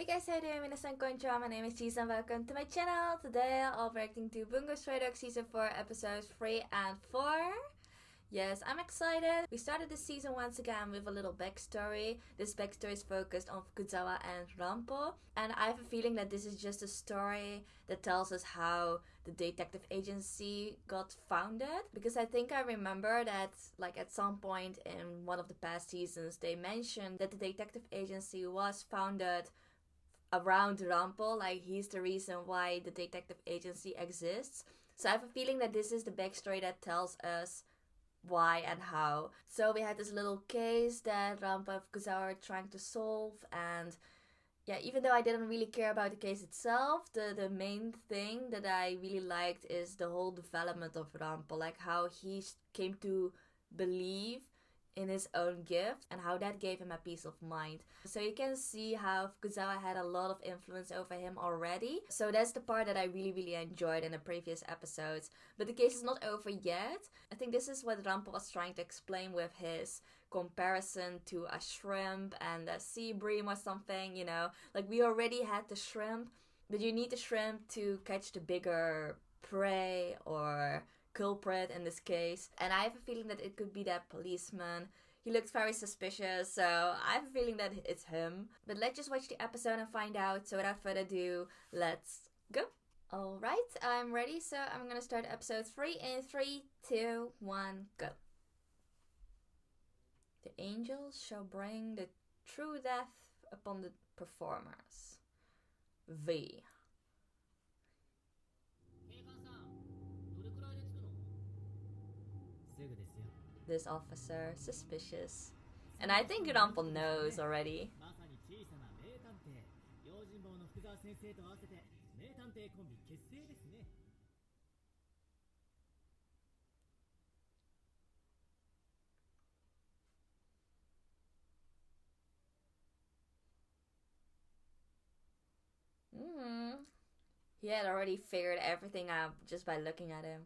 Hey guys, how you doing? Minasan konnichiwa. My name is Cheese and welcome to my channel. Today I'll be reacting to Bungou Stray Dogs Season 4 episodes 3 and 4. Yes, I'm excited. We started this season once again with a little backstory. This backstory is focused on Fukuzawa and RANPO. And I have a feeling that this is just a story that tells us how the detective agency got founded. Because I think I remember that like at some point in one of the past seasons they mentioned that the detective agency was founded around RANPO, like he's the reason why the detective agency exists. So I have a feeling that this is the backstory that tells us why and how. So we had this little case that RANPO and Fukuzawa were trying to solve, and yeah, even though I didn't really care about the case itself, the main thing that I really liked is the whole development of RANPO, like how he came to believe in his own gift and how that gave him a peace of mind. So you can see how Fukuzawa had a lot of influence over him already. So that's the part that I really enjoyed in the previous episodes. But the case is not over yet. I think this is what RANPO was trying to explain with his comparison to a shrimp and a sea bream or something, you know. Like we already had the shrimp, but you need the shrimp to catch the bigger prey or culprit in this case, and I have a feeling that it could be that policeman. He looks very suspicious, so I have a feeling that it's him. But let's just watch the episode and find out. So without further ado, let's go. Alright, I'm ready, so I'm gonna start episode 3 in 3, 2, 1, go. The angels shall bring the true death upon the performers. V. This officer, suspicious. And I think RANPO knows already. He had already figured everything out just by looking at him.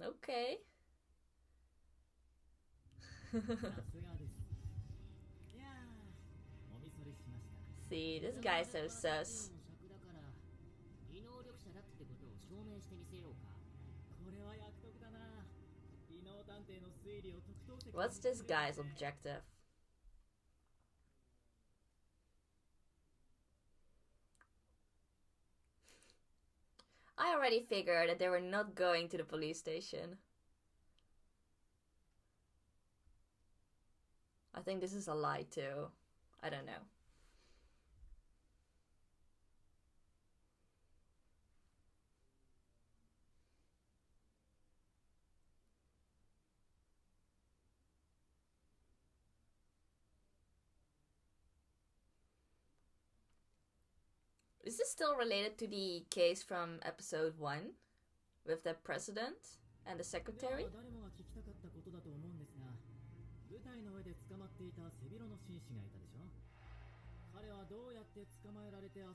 Okay. See, this guy's so sus. What's this guy's objective? I already figured that they were not going to the police station. I think this is a lie too. I don't know. Is this still related to the case from episode 1? With the president and the secretary?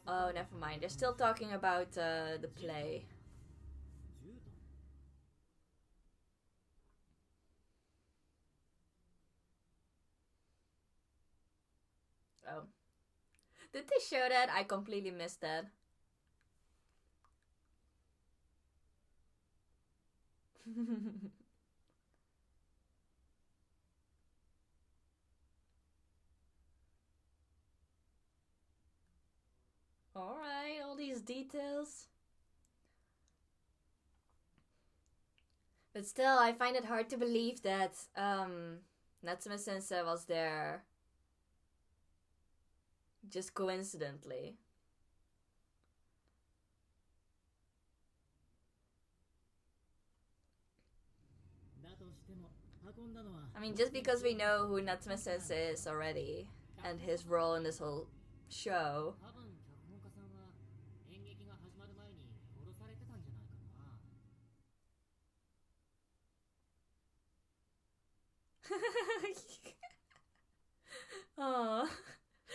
Oh, never mind. They're still talking about the play. Oh. Did they show that? I completely missed that. Alright, all these details. But still, I find it hard to believe that Natsume Sensei was there just coincidentally. I mean, just because we know who Natsume Sensei is already and his role in this whole show. Oh,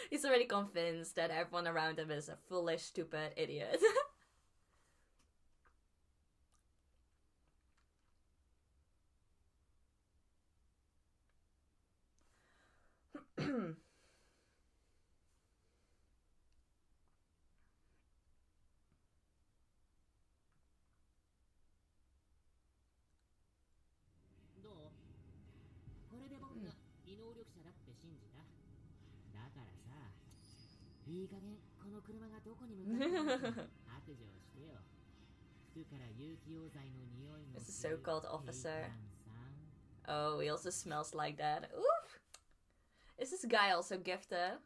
he's already convinced that everyone around him is a foolish, stupid idiot. It's a so-called officer. Oh, he also smells like that. Oof! Is this guy also gifted?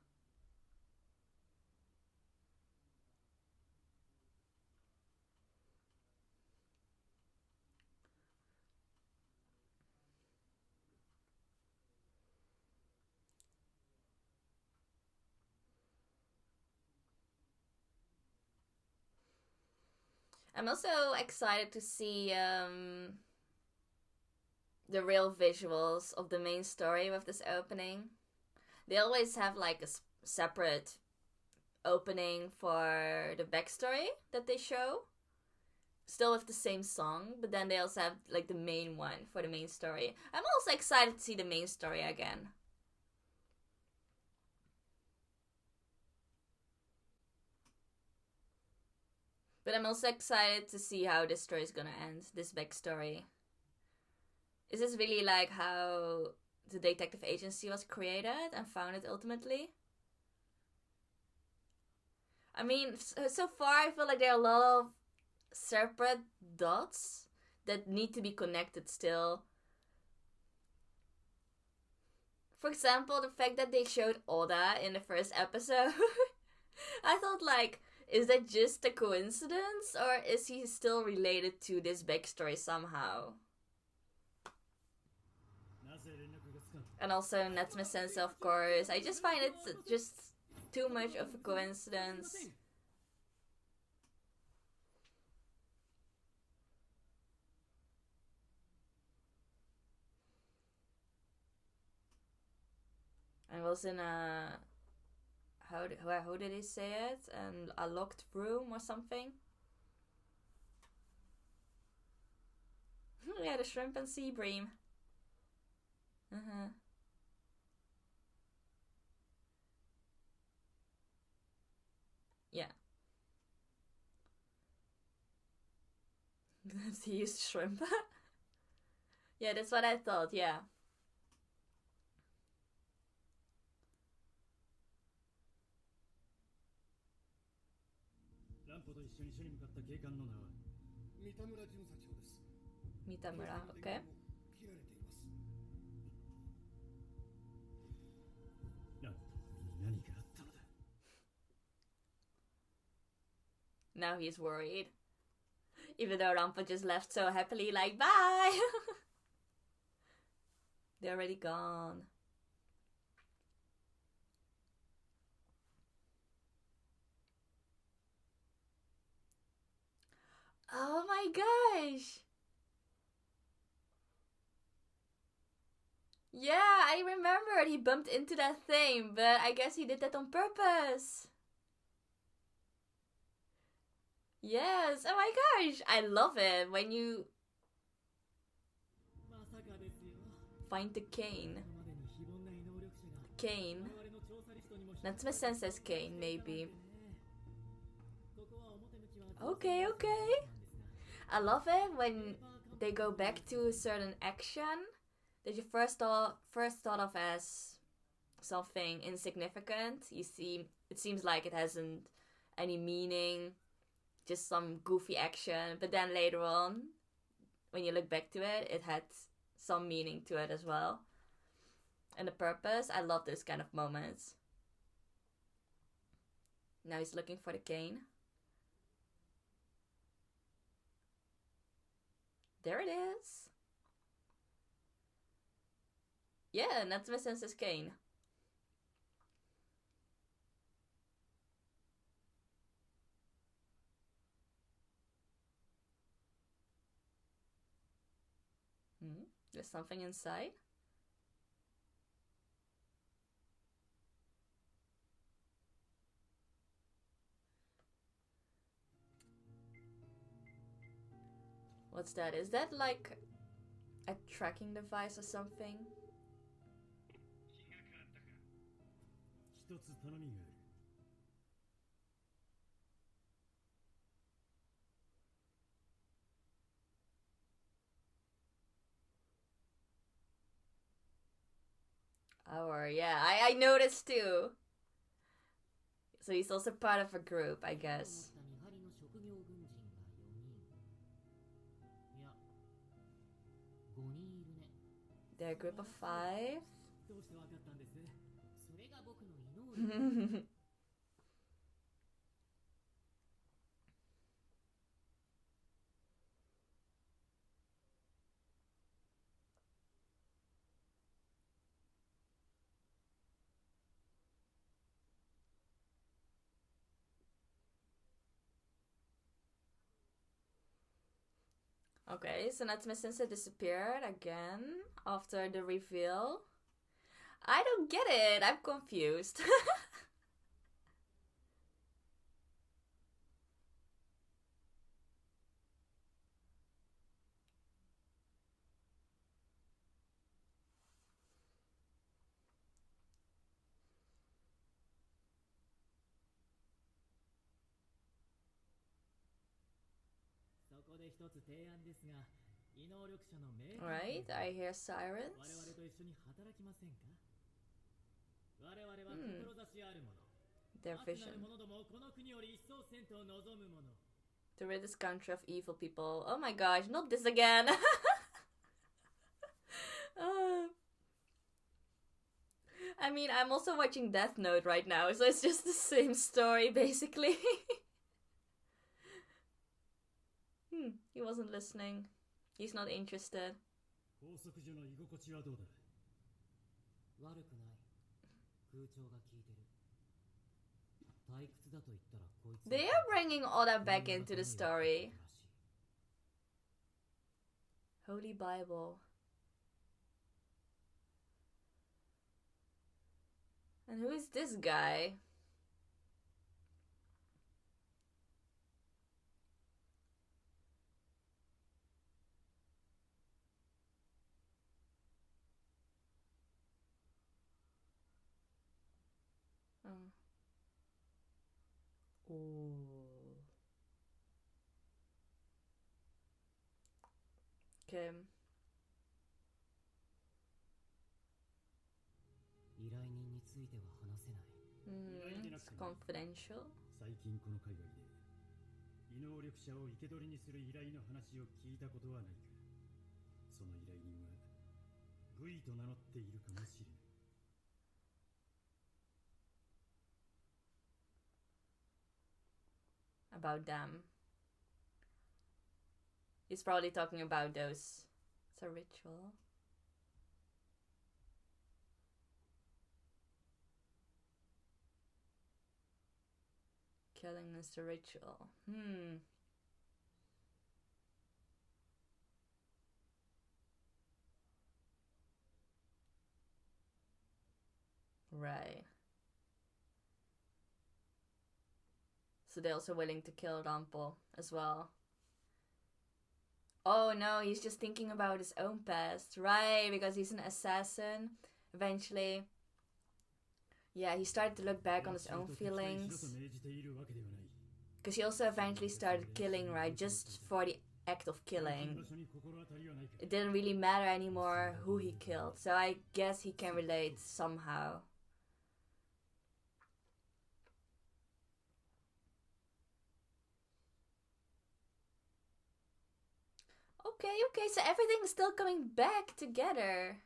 I'm also excited to see the real visuals of the main story with this opening. They always have like a separate opening for the backstory that they show. Still with the same song, but then they also have like the main one for the main story. I'm also excited to see the main story again. But I'm also excited to see how this story is gonna end, this backstory. Is this really like how the detective agency was created and founded ultimately? I mean, so far I feel like there are a lot of separate dots that need to be connected still. For example, the fact that they showed Oda in the first episode. I thought like, is that just a coincidence, or is he still related to this backstory somehow? And also Natsume Sensei, of course. I just find it just too much of a coincidence. I was in a... How did he say it? A locked room or something? Yeah, the shrimp and sea bream. Yeah. He used shrimp. Yeah, that's what I thought, yeah. Mitamura, okay. Now he's worried. Even though RANPO just left so happily, like, bye! They're already gone. Oh my gosh! Yeah, I remembered he bumped into that thing, but I guess he did that on purpose. Yes, oh my gosh, I love it when you find the cane. Cane. Natsume Sensei's cane, maybe. Okay, okay. I love it when they go back to a certain action that you first thought of as something insignificant. You see, it seems like it hasn't any meaning, just some goofy action. But then later on, when you look back to it, it had some meaning to it as well. And the purpose, I love those kind of moments. Now he's looking for the cane. There it is. Yeah, Natsume Sensei's cane. There's something inside. What's that? Is that like a tracking device or something? Or yeah, I noticed too. So he's also part of a group, I guess. They're a group of 5. Okay, so Natsume Sensei disappeared again after the reveal. I don't get it. I'm confused. Alright, I hear sirens. Their vision. To rid this country of evil people. Oh my gosh, not this again! I mean, I'm also watching Death Note right now, so it's just the same story, basically. He wasn't listening. He's not interested. They are bringing Oda back into the story. Holy Bible. And who is this guy? Okay. It's confidential. About them. He's probably talking about those. It's a ritual. Killing is the ritual. Right. So they're also willing to kill RANPO as well. Oh no, he's just thinking about his own past. Right, because he's an assassin. Eventually. Yeah, he started to look back on his own feelings. Because he also eventually started killing, right? Just for the act of killing. It didn't really matter anymore who he killed. So I guess he can relate somehow. Okay, so everything's still coming back together.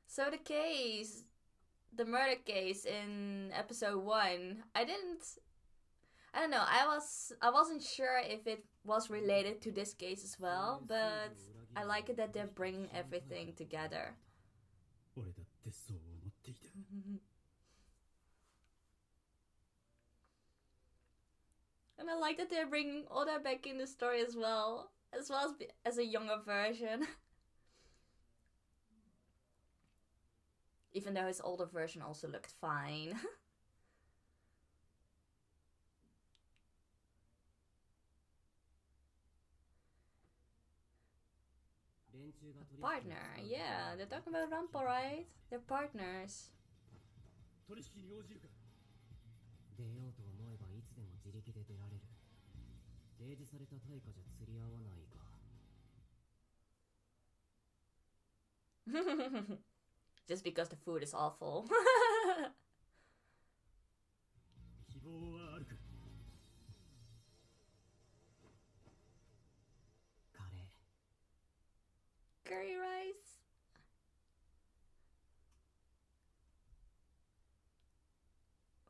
So the murder case in episode 1, I don't know, I wasn't sure if it was related to this case as well, but I like it that they're bringing everything together. And I like that they're bringing Oda back in the story as well as a younger version. Even though his older version also looked fine. Partner, yeah, they're talking about RANPO, right? They're partners. 取引に応じるか。出ようと思えばいつでも自力で出られる。提示された対価じゃ釣り合わないか。Just because the food is awful. 希望はあるか。カレー。 Curry rice.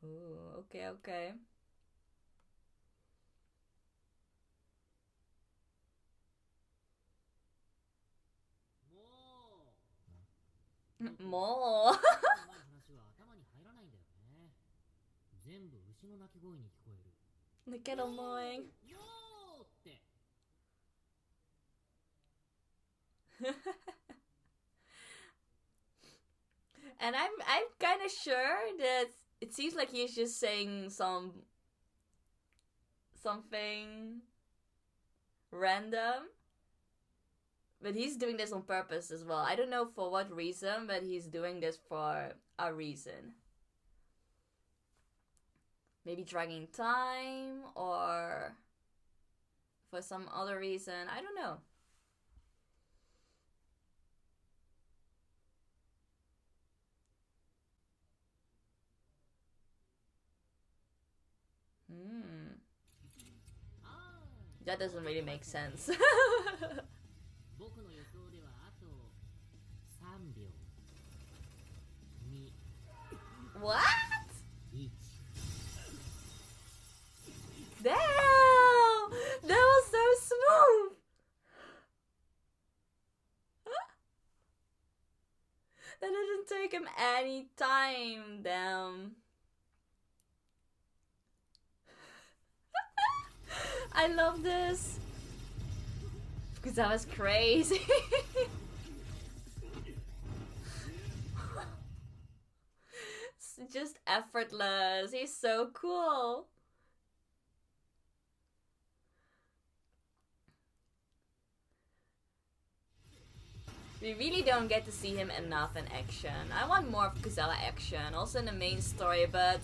Ooh, okay, okay. もう。話は頭に入らないんだよね。全部牛の鳴き声に聞こえる。Look at annoying. よーって。And I'm kind of sure that it seems like he's just saying something random. But he's doing this on purpose as well. I don't know for what reason, but he's doing this for a reason. Maybe dragging time or for some other reason. I don't know. That doesn't really make sense. 僕の予想ではあと3秒。2。What? 1。Damn! That was so smooth! That didn't take him any time, damn. I love this. Because that was crazy. It's just effortless. He's so cool. We really don't get to see him enough in action. I want more of Kuzawa action, also in the main story, but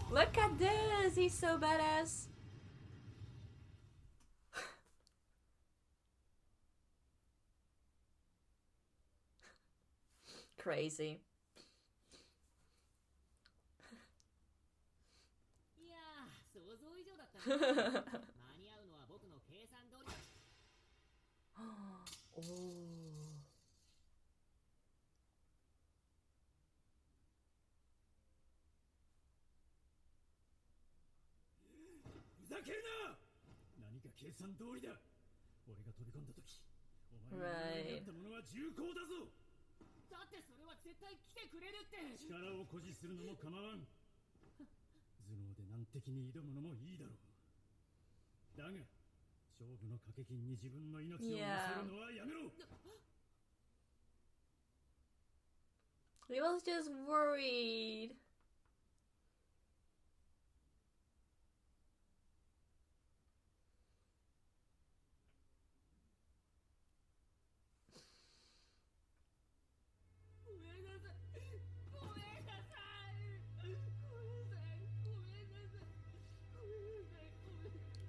look at this! He's so badass. Crazy. いやー、想像以上だったね。間に合うのは僕の計算通り。おー。ふざけるな。何か計算通りだ。俺が飛び込んだ時、お前がやったものは重厚だぞ。だってそれは絶対来てくれるって。力を誇示するのも構わん。頭脳で難敵に挑むのもいいだろう。だが勝負の賭け金に自分の命を乗せるのはやめろ。He was just worried.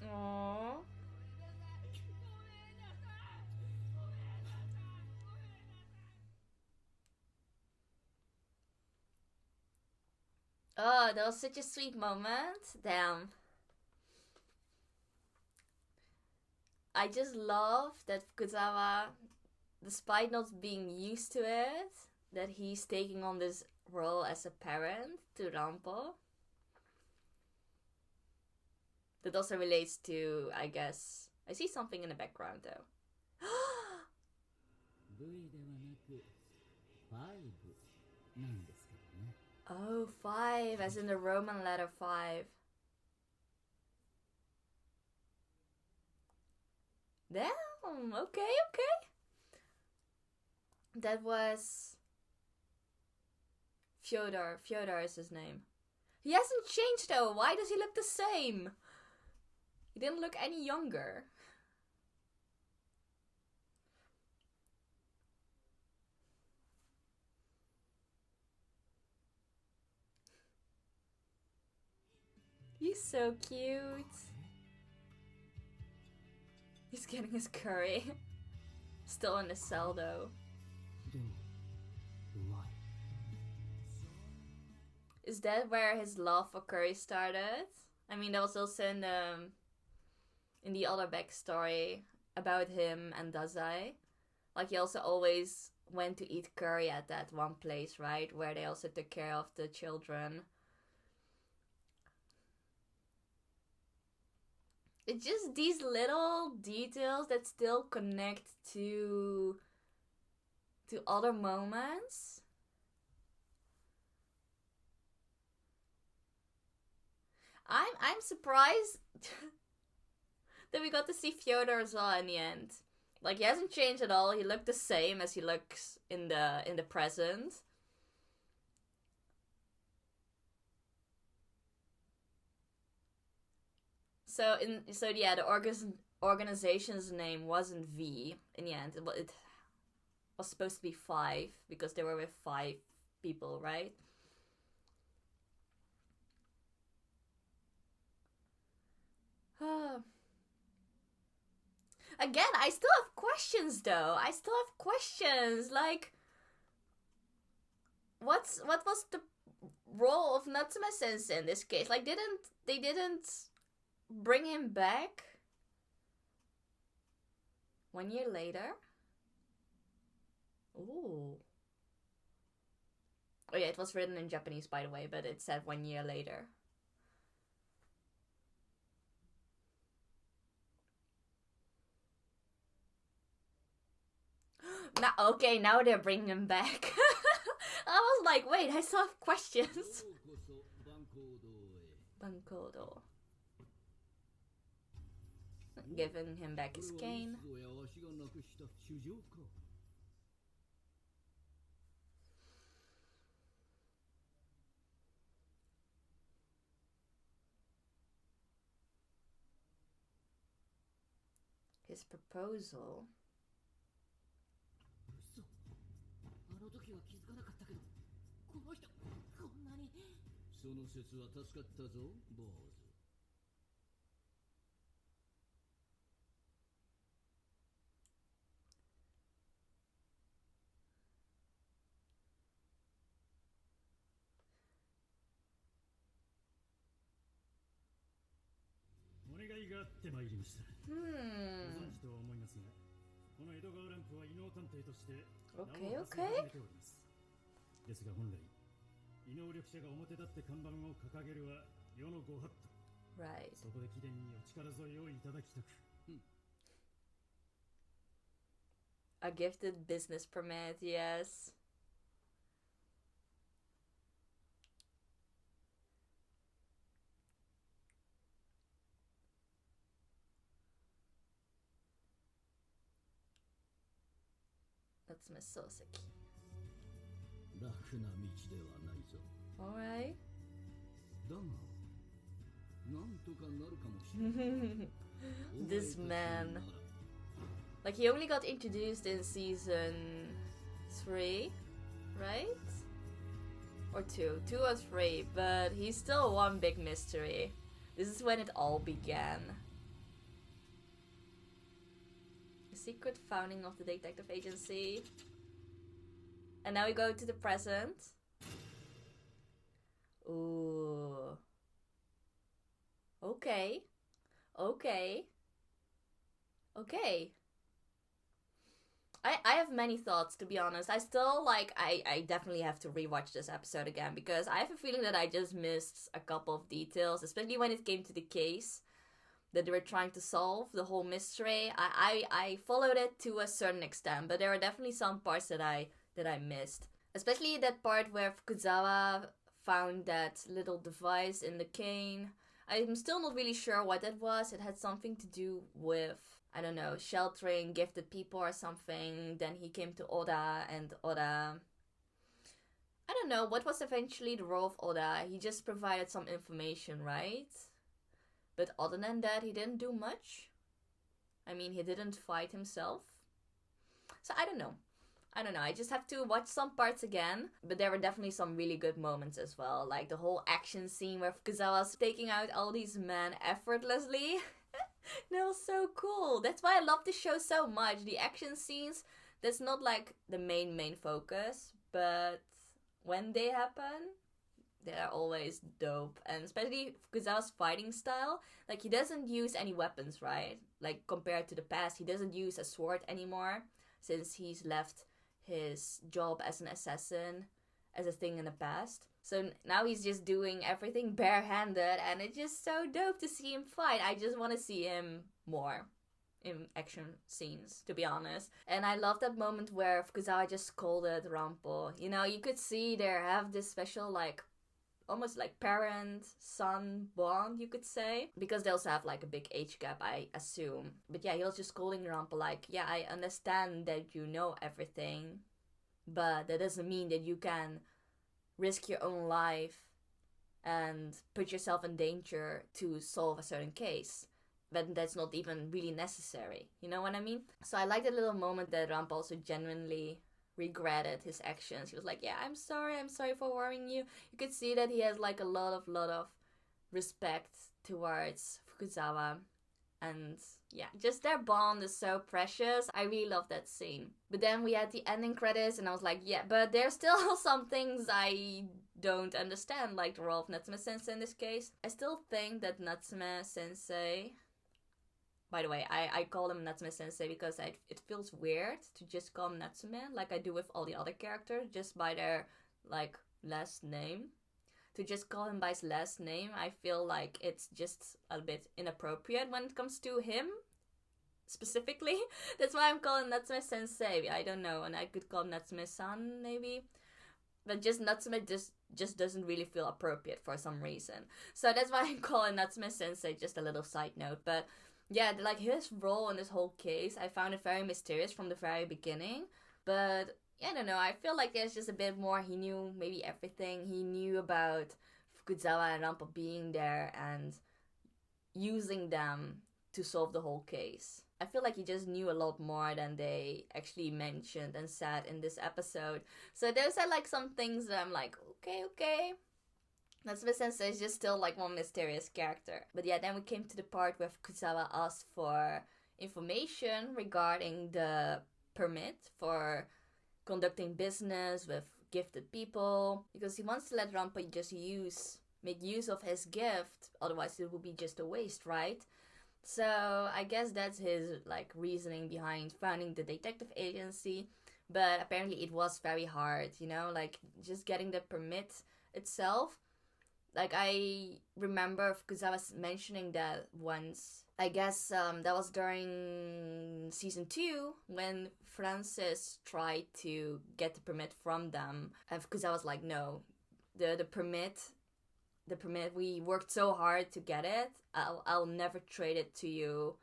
Aww. Oh, that was such a sweet moment. Damn. I just love that Fukuzawa, despite not being used to it, that he's taking on this role as a parent to RANPO. That also relates to, I guess, I see something in the background though. Oh, 5, as in the Roman letter 5. Damn, okay. That was Fyodor. Fyodor is his name. He hasn't changed though. Why does he look the same? He didn't look any younger. He's so cute. He's getting his curry. Still in the cell though. Is that where his love for curry started? I mean, there was also in the other backstory about him and Dazai. Like, he also always went to eat curry at that one place, right? Where they also took care of the children. It's just these little details that still connect to other moments. I'm surprised that we got to see Fyodor as well in the end. Like, he hasn't changed at all. He looked the same as he looks in the present. So yeah, the organization's name wasn't V in the end. It was supposed to be 5 because they were with 5 people, right? Again, I still have questions though. I still have questions. Like, what was the role of Natsume-sensei in this case? Like, they didn't bring him back 1 year later? Ooh. Oh yeah, it was written in Japanese, by the way, but it said 1 year later. Now they're bringing him back. I was like, wait, I still have questions. Bungou. Giving him back his cane. His proposal. その説は助かったぞ、坊主。お願いがあってまいりました。ご存知とは思いますが、この江戸川乱歩は異能探偵として名を馳せ始めております。ですが本来、異能力者が表立って看板を掲げるは世のご法度。Right. そこで貴殿にお力添えをいただきたく。A gifted business permit, yes. That's Miss Soseki. 楽な道ではないぞ。Alright. だが、なんとかなるかもしれない。This man. Like, he only got introduced in season 3, right? Or 2. 2 or 3, but he's still one big mystery. This is when it all began. The secret founding of the detective agency. And now we go to the present. Ooh. Okay. Okay. Okay. I have many thoughts, to be honest. I still, like, I definitely have to rewatch this episode again because I have a feeling that I just missed a couple of details, especially when it came to the case that they were trying to solve, the whole mystery. I followed it to a certain extent, but there are definitely some parts that I missed. Especially that part where Fukuzawa found that little device in the cane. I'm still not really sure what that was. It had something to do with, I don't know, sheltering gifted people or something. Then he came to Oda, and Oda... I don't know, what was eventually the role of Oda? He just provided some information, right? But other than that, he didn't do much. I mean, he didn't fight himself. So I don't know. I don't know, I just have to watch some parts again. But there were definitely some really good moments as well. Like the whole action scene where Fukuzawa's taking out all these men effortlessly. That was so cool. That's why I love the show so much. The action scenes, that's not like the main focus. But when they happen, they're always dope. And especially Fukuzawa's fighting style. Like he doesn't use any weapons, right? Like compared to the past, he doesn't use a sword anymore. Since he's left his job as an assassin as a thing in the past. So now he's just doing everything barehanded, and it's just so dope to see him fight. I just want to see him more in action scenes, to be honest. And I love that moment where Fukuzawa just scolded RANPO. You know, you could see they have this special, like, almost like parent-son bond, you could say. Because they also have like a big age gap, I assume. But yeah, he was just scolding RANPO like, yeah, I understand that you know everything, but that doesn't mean that you can risk your own life and put yourself in danger to solve a certain case. But that's not even really necessary. You know what I mean? So I like that little moment that RANPO also genuinely regretted his actions. He was like, yeah, I'm sorry for worrying you. You could see that he has like a lot of respect towards Fukuzawa. And yeah, just their bond is so precious. I really love that scene. But then we had the ending credits and I was like, yeah, but there's still some things I don't understand, like the role of Natsume Sensei in this case. I still think that Natsume Sensei... By the way, I call him Natsume Sensei because it feels weird to just call him Natsume, like I do with all the other characters, just by their, like, last name. To just call him by his last name, I feel like it's just a bit inappropriate when it comes to him, specifically. That's why I'm calling Natsume Sensei. I don't know, and I could call him Natsume-san, maybe. But just Natsume just doesn't really feel appropriate for some reason. So that's why I'm calling Natsume Sensei, just a little side note. But yeah, like his role in this whole case, I found it very mysterious from the very beginning. But yeah, I don't know, I feel like there's just a bit more. He knew maybe everything. He knew about Fukuzawa and RANPO being there and using them to solve the whole case. I feel like he just knew a lot more than they actually mentioned and said in this episode. So those are like some things that I'm like, okay. Natsume Sensei is just still like one mysterious character. But yeah, then we came to the part where Fukuzawa asked for information regarding the permit for conducting business with gifted people. Because he wants to let RANPO just make use of his gift. Otherwise it would be just a waste, right? So I guess that's his like reasoning behind founding the detective agency. But apparently it was very hard, you know, like just getting the permit itself. Like, I remember Fukuzawa mentioning that once. I guess that was during season 2 when Francis tried to get the permit from them. And Fukuzawa was like, no, the permit, we worked so hard to get it. I'll never trade it to you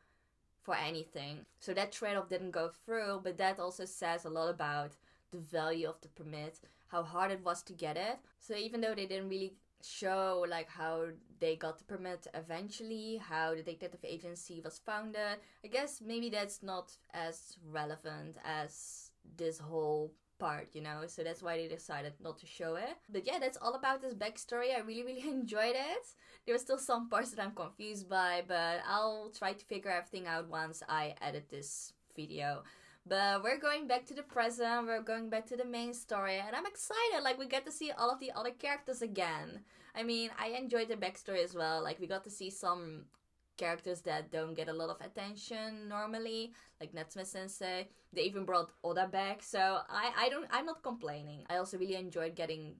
for anything. So that trade-off didn't go through, but that also says a lot about the value of the permit, how hard it was to get it. So even though they didn't really show like how they got the permit eventually, how the detective agency was founded, I guess maybe that's not as relevant as this whole part, you know, so that's why they decided not to show it. But yeah, that's all about this backstory. I really enjoyed it. There were still some parts that I'm confused by, but I'll try to figure everything out once I edit this video. But we're going back to the present, we're going back to the main story, and I'm excited, like we get to see all of the other characters again. I mean, I enjoyed the backstory as well, like we got to see some characters that don't get a lot of attention normally, like Natsume Sensei. They even brought Oda back, so I'm not complaining. I also really enjoyed getting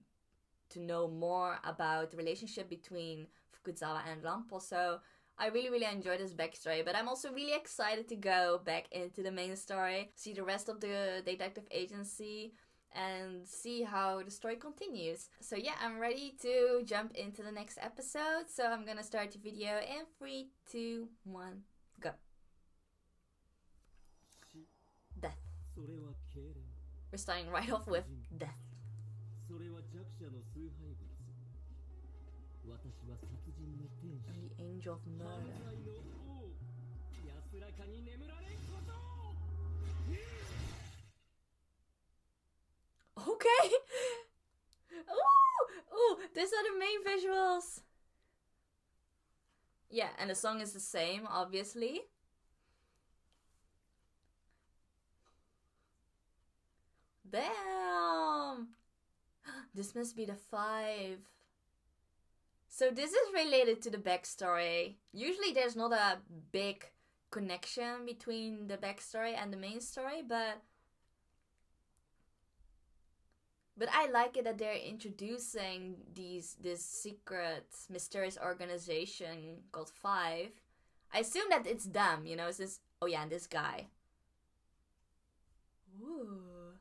to know more about the relationship between Fukuzawa and RANPO, so I really enjoyed this backstory, but I'm also really excited to go back into the main story, see the rest of the detective agency, and see how the story continues. So yeah, I'm ready to jump into the next episode, so I'm gonna start the video in 3, 2, 1, go. Death. We're starting right off with death. I'm the angel of murder. Okay. Ooh, ooh, these are the main visuals. Yeah, and the song is the same, obviously. Damn! This must be the 5. So this is related to the backstory. Usually there's not a big connection between the backstory and the main story, but I like it that they're introducing this secret, mysterious organization called 5. I assume that it's them, you know, it's this, oh yeah, and this guy. Ooh.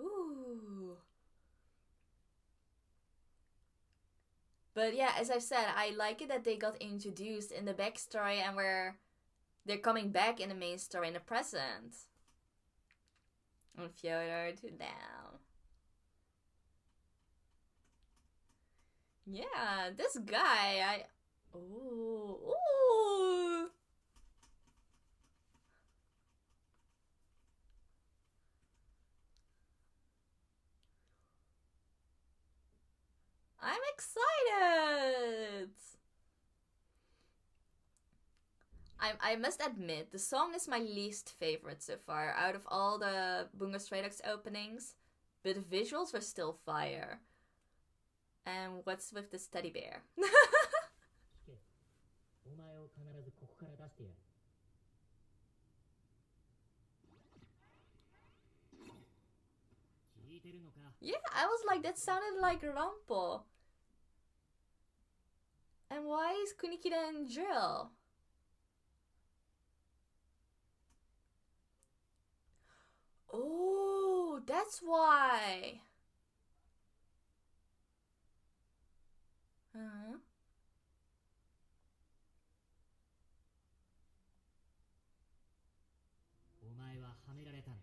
Ooh. But yeah, as I've said, I like it that they got introduced in the backstory and where they're coming back in the main story in the present. And Fyodor to down. Yeah, this guy, ooh, ooh. I'm excited. I must admit, the song is my least favorite so far out of all the Bungou Stray Dogs openings, but the visuals were still fire. And what's with this teddy bear? Yeah, I was like, that sounded like RANPO. And why is Kunikida in jail? Oh, that's why. Uh-huh.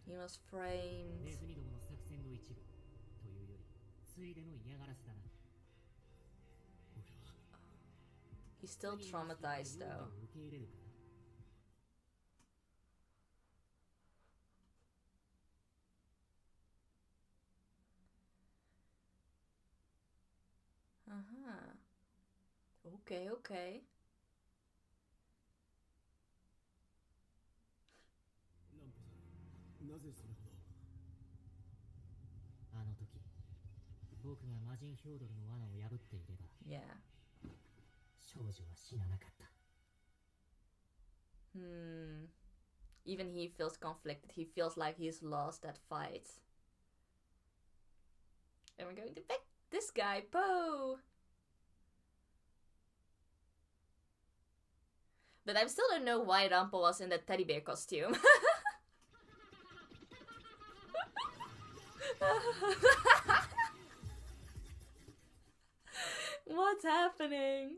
He was framed. He's still traumatized though. Uh-huh. Okay, okay. Yeah. Even he feels conflicted. He feels like he's lost that fight. And we're going to pick this guy, Po. But I still don't know why RANPO was in that teddy bear costume. What's happening?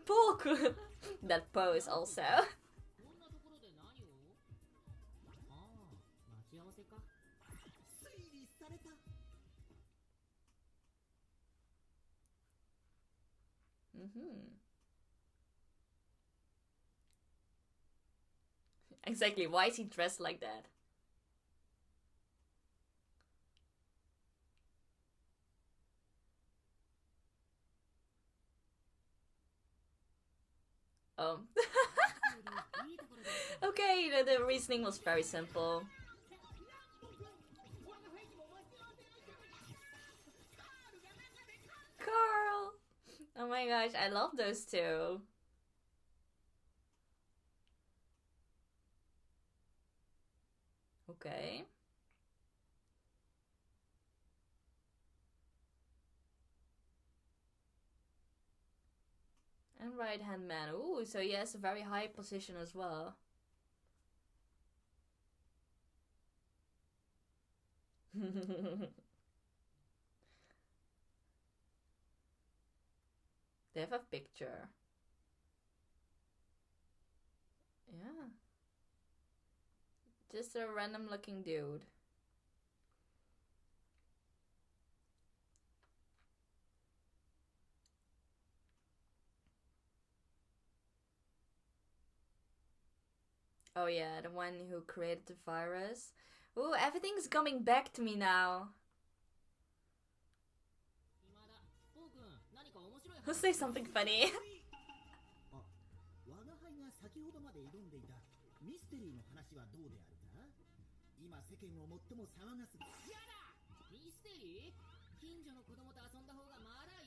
Poku. That pose also. Exactly, why is he dressed like that? Oh. Okay, the reasoning was very simple. Carl! Oh my gosh, I love those two. Okay. And right hand man. Ooh, so he has a very high position as well. They have a picture. Yeah. Just a random looking dude. Oh yeah, the one who created the virus. Ooh, everything's coming back to me now. Let's say something funny. 我が輩が先ほどまで挑んでいたミステリーの話はどうであるか。今世間を最も騒がす。やだ。ミステリー？近所の子供と遊んだ方がまだよ。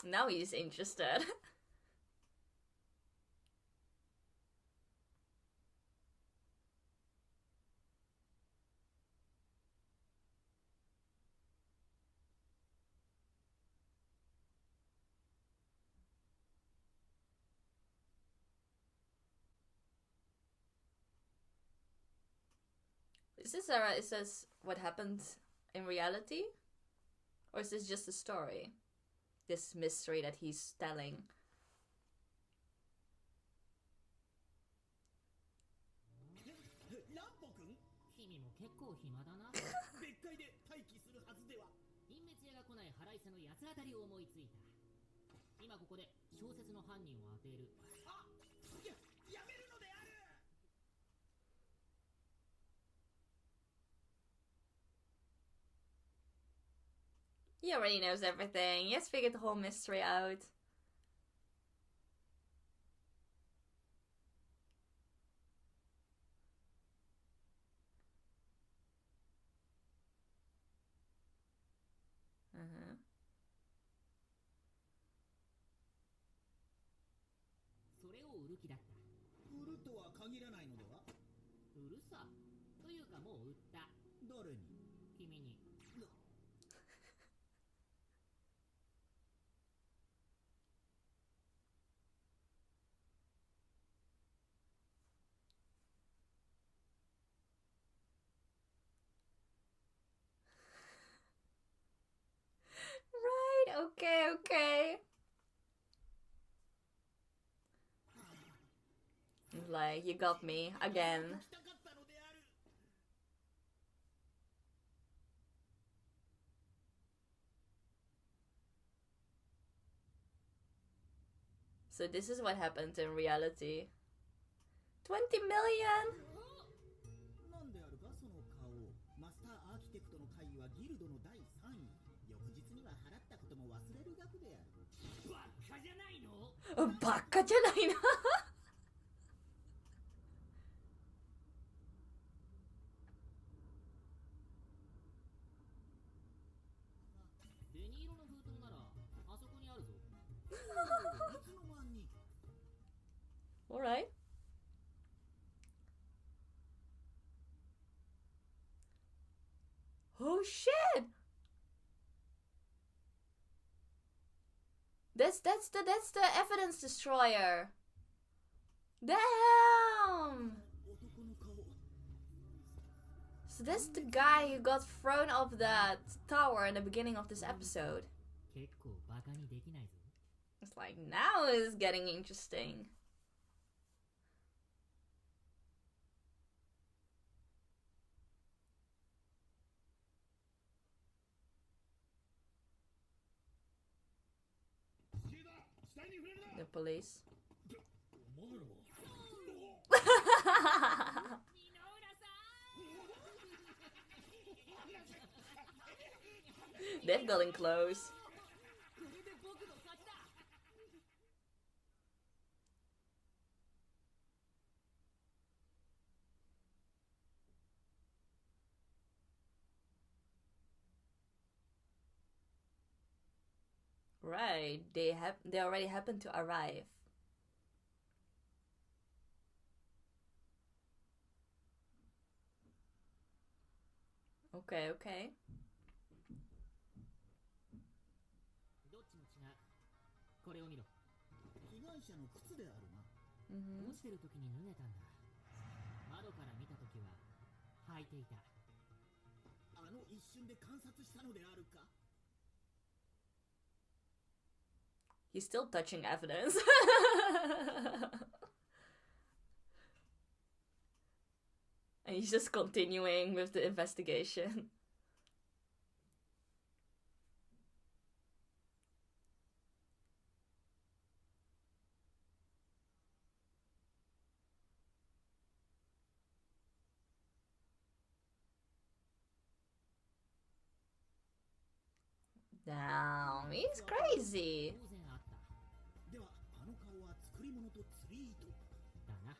Now he's interested. Is this what happened in reality? Or is this just a story? This mystery that he's telling. ランポ君？君も結構暇だな。別海で待機するはずでは。隠滅屋が来ない腹いせの八つ当たりを思いついた。今ここで小説の犯人を当てる。あ、やめるのである。He already knows everything. He has figured the whole mystery out. Uh-huh. それを売る気だった。売るとは限らないのでは？売るさ。というかもう売った。誰に？君に。Right, okay. Like, you got me again. So this is what happened in reality. 20 million! なんであるかその顔。マスターアーキテクトの会議はギルドの第3位。翌日には払ったことも忘れる額である。バカじゃないの？バカじゃないの？紅色の封筒ならあそこにあるぞ。いつの間に。Alright. Oh shit! That's the evidence destroyer. Damn! So that's the guy who got thrown off that tower in the beginning of this episode. It's like, now it's getting interesting. The police. They've gotten close. Right, they already happened to arrive. Okay. どっちも違う。これを見ろ。被害者の靴であるな。落ちてる時に脱げたんだ。窓から見た時は履いていた。あの一瞬で観察したのであるか。He's still touching evidence. And he's just continuing with the investigation. Damn, he's crazy. 当然あった。ではあの顔は作り物とツリートだな。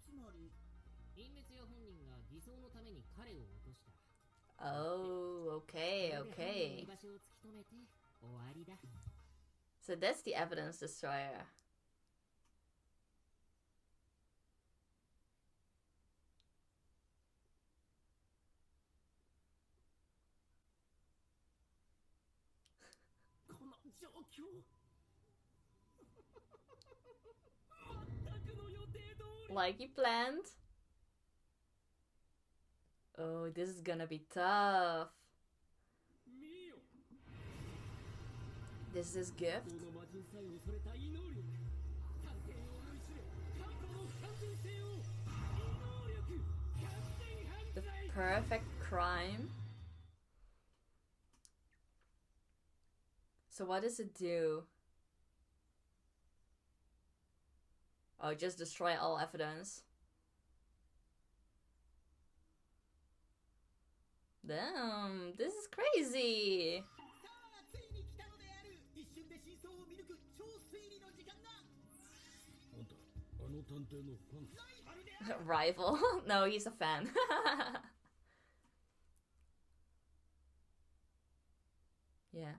つまり隠滅屋本人が偽装のために彼を落とした。 Oh, okay, それで犯人の居 okay. 場所を突き止めて終わりだ。 So that's the evidence destroyer. この状況全くの予定通り。 Like he planned. Oh, this is gonna be tough. 見よ。 This is his gift. この魔人さえ恐れた異能力。探偵を思い知れ。過去の不完全性を。異能力。完全 The 犯罪。 perfect crime. So what does it do? Oh, just destroy all evidence. Damn, this is crazy. さあついに来たのである。一瞬で真相を見抜く超推理の時間だ。あんたあの探偵のファン？あるである。 Rival. No, he's a fan. Yeah.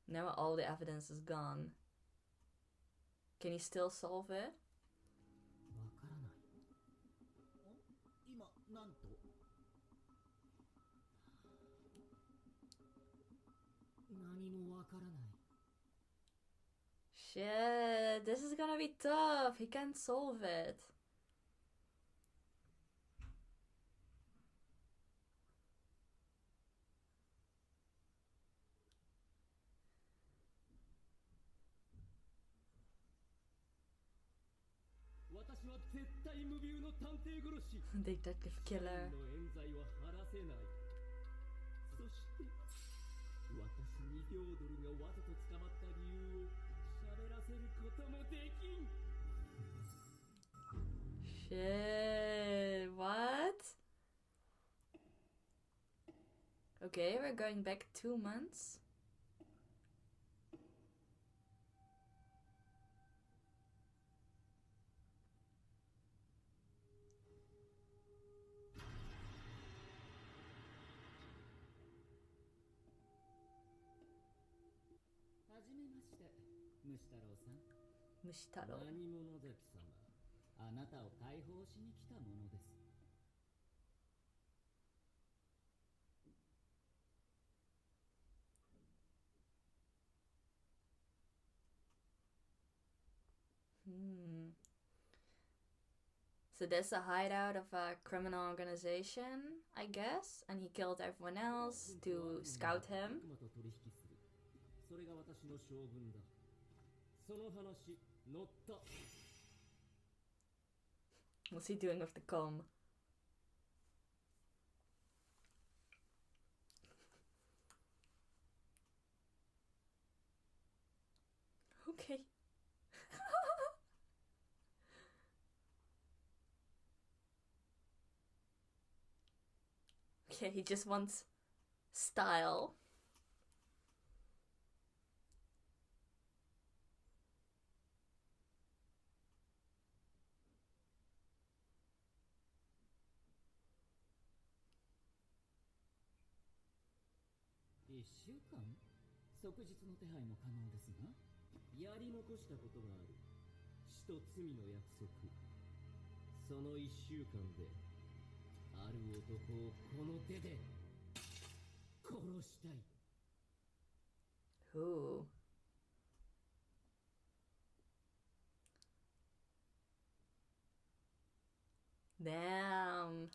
Now all the evidence is gone. Can he still solve it? わからない。今なんと何もわからない。 Shit, this is gonna be tough. He can't solve it. Detective killer. の冤罪は晴らせない。そして私に両ドルがわざと捕まった理由を喋らせることもできん。 Shit, what? Okay, we're going back 2 months. Mushitaro. 何者崎様、あなたを解放しに来たものです。 So that's a hideout of a criminal organization, I guess, and he killed everyone else to scout him. 悪魔と取引する。それが私の性分だ。その話、乗った。 What's he doing with the comb? Okay. Okay, he just wants style.1週間？即日の手配も可能ですが、やり残したことがある。死と罪の約束。その1週間で、ある男をこの手で殺したい。Who? Damn.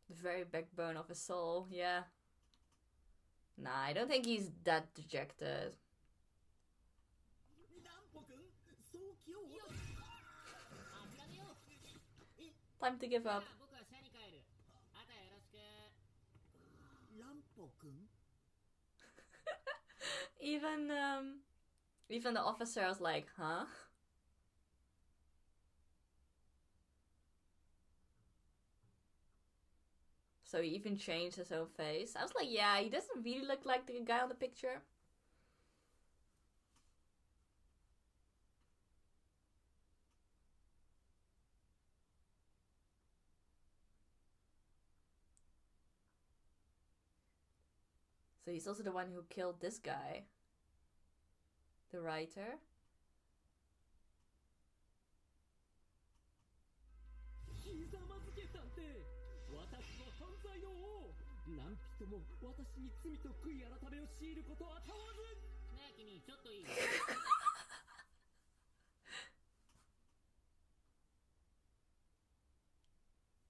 The very backbone of a soul, yeah. Nah, I don't think he's that dejected. Time to give up. Even the officer was like, huh? So he even changed his own face. I was like, yeah, he doesn't really look like the guy on the picture. So he's also the one who killed this guy. The writer.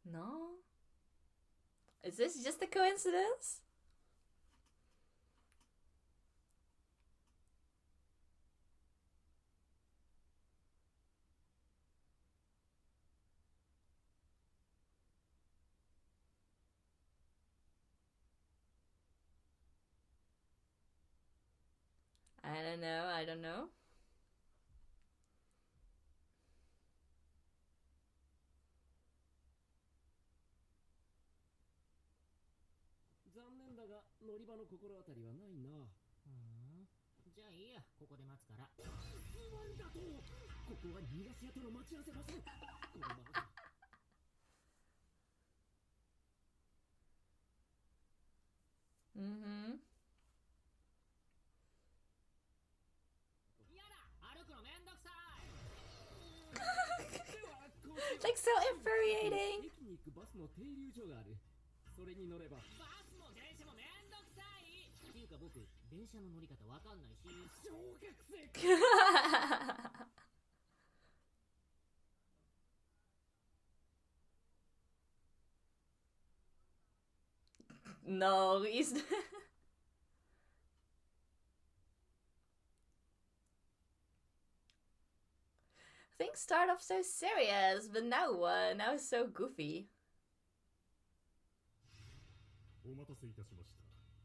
No? Is this just a coincidence? I don't know. 残念だが乗り場の心当たりはないな。じゃあいいや、ここで待つから。座りだと。ここは逃がし屋との待ち合わせ場所。このまま。Like so infuriating. 駅に行くバスの停留所がある。それに乗れば。バスも電車もめんどくさい。っていうか僕、電車の乗り方わかんないし。小学生。No, he's. Things start off so serious, but now what? Now it's so goofy. お待たせいたしました。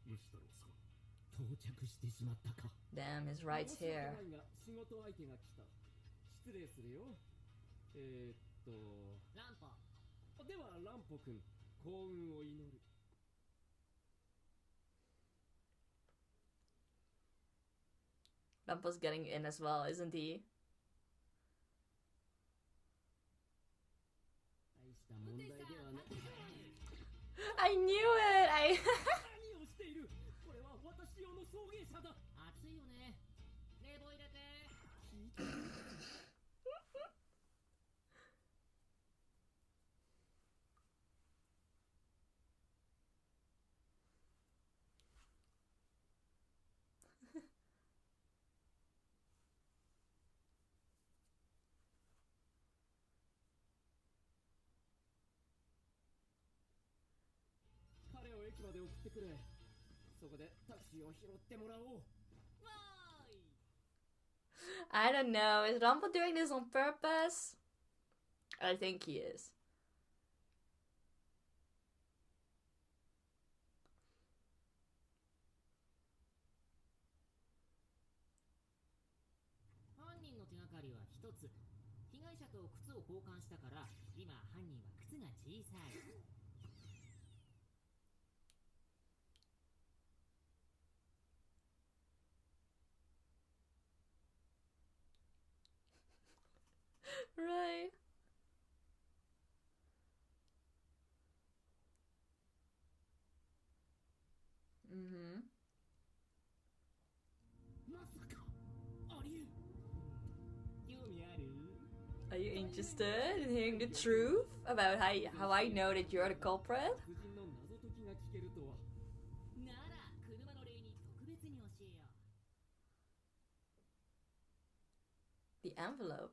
虫太郎様。到着してしまったか。Damn, his right's here. 仕事相手が来た。失礼するよ。ランポ。ではランポ君、幸運を祈る。RANPO's getting in as well, isn't he? I knew it! I 何をしている。これは私用の送迎車だ。暑いよね。冷房入れて。彼を駅まで送ってくれ。そこでタクシーを拾ってもらおう。わーい。I don't know. Is RANPO doing this on purpose? I think he is. 犯人の手がかりは一つ。被害者と靴を交換したから、今犯人は靴が小さい。Right. Are you interested in hearing the truth about how I know that you're the culprit? 夫人の謎解きが聞けるとは。なら車の霊に特別に教えよう。 The envelope.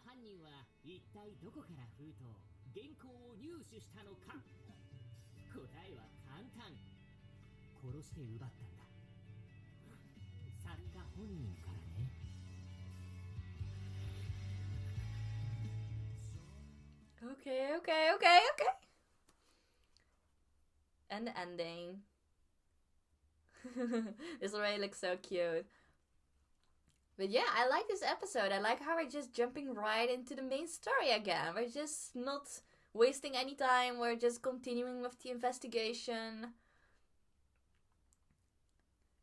犯人は一体どこから封筒、原稿を入手したのか。答えは簡単。殺して奪ったんだ。作家本人からね。Okay. And the ending. This already looks so cute. But yeah, I like this episode. I like how we're just jumping right into the main story again. We're just not wasting any time. We're just continuing with the investigation.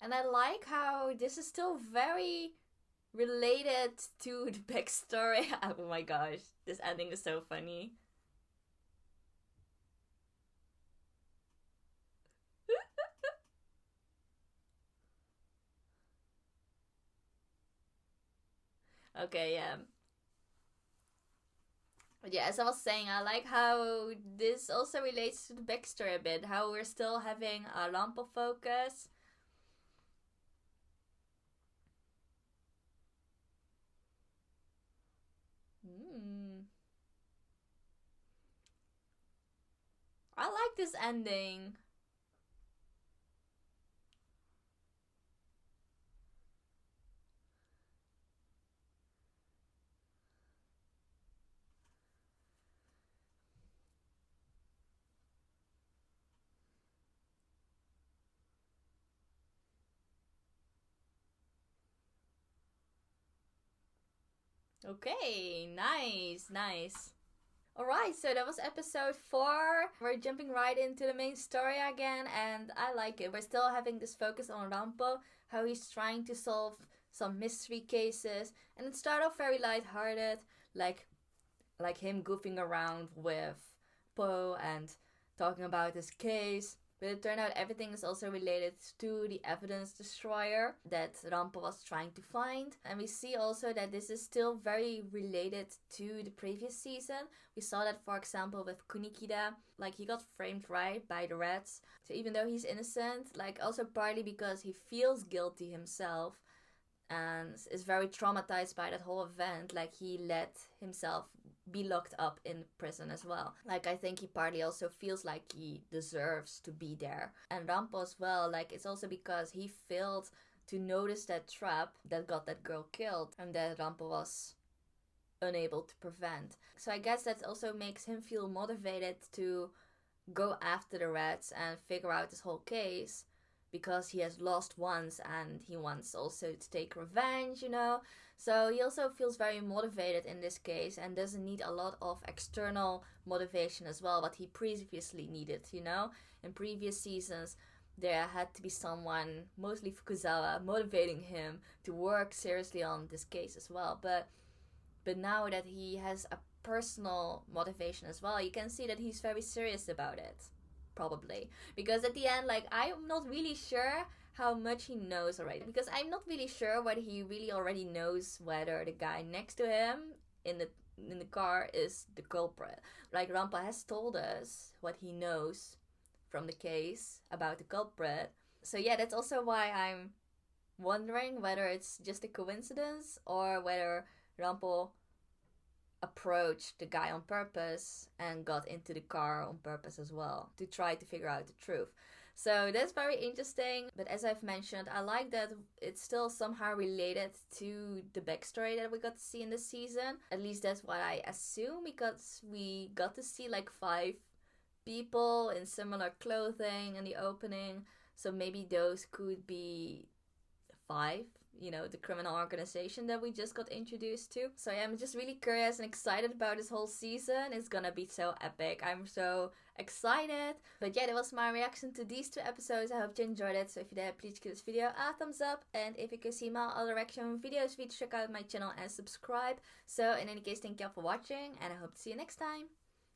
And I like how this is still very related to the backstory. Oh my gosh, this ending is so funny. Okay, yeah. But yeah, as I was saying, I like how this also relates to the backstory a bit. How we're still having a RANPO focus. I like this ending. Okay, nice. Alright, so that was episode 4. We're jumping right into the main story again, and I like it. We're still having this focus on RANPO, how he's trying to solve some mystery cases, and it started off very lighthearted, like him goofing around with Po and talking about his case. But it turned out everything is also related to the evidence destroyer that RANPO was trying to find. And we see also that this is still very related to the previous season. We saw that, for example, with Kunikida. Like, he got framed right by the rats. So even though he's innocent, like, also partly because he feels guilty himself and is very traumatized by that whole event. Like, he let himself be locked up in prison as well. Like, I think he partly also feels like he deserves to be there. And RANPO as well, like, it's also because he failed to notice that trap that got that girl killed and that RANPO was unable to prevent. So I guess that also makes him feel motivated to go after the rats and figure out this whole case, because he has lost once and he wants also to take revenge, you know. So he also feels very motivated in this case and doesn't need a lot of external motivation as well, what he previously needed, you know. In previous seasons, there had to be someone, mostly Fukuzawa, motivating him to work seriously on this case as well. But now that he has a personal motivation as well, you can see that he's very serious about it. Probably. Because at the end, like, I'm not really sure how much he knows already. Because I'm not really sure whether he really already knows whether the guy next to him in the car is the culprit. Like, RANPO has told us what he knows from the case about the culprit. So yeah, that's also why I'm wondering whether it's just a coincidence or whether RANPO approached the guy on purpose and got into the car on purpose as well to try to figure out the truth. So that's very interesting. But as I've mentioned, I like that it's still somehow related to the backstory that we got to see in this season. At least that's what I assume, because we got to see like 5 people in similar clothing in the opening. So maybe those could be 5, you know, the criminal organization that we just got introduced to. So yeah, I'm just really curious and excited about this whole season. It's gonna be so epic. I'm so excited. But yeah, that was my reaction to these 2 episodes. I hope you enjoyed it. So if you did, please give this video a thumbs up. And if you can see my other reaction videos, please check out my channel and subscribe. So in any case, thank you all for watching, and I hope to see you next time.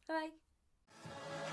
Bye.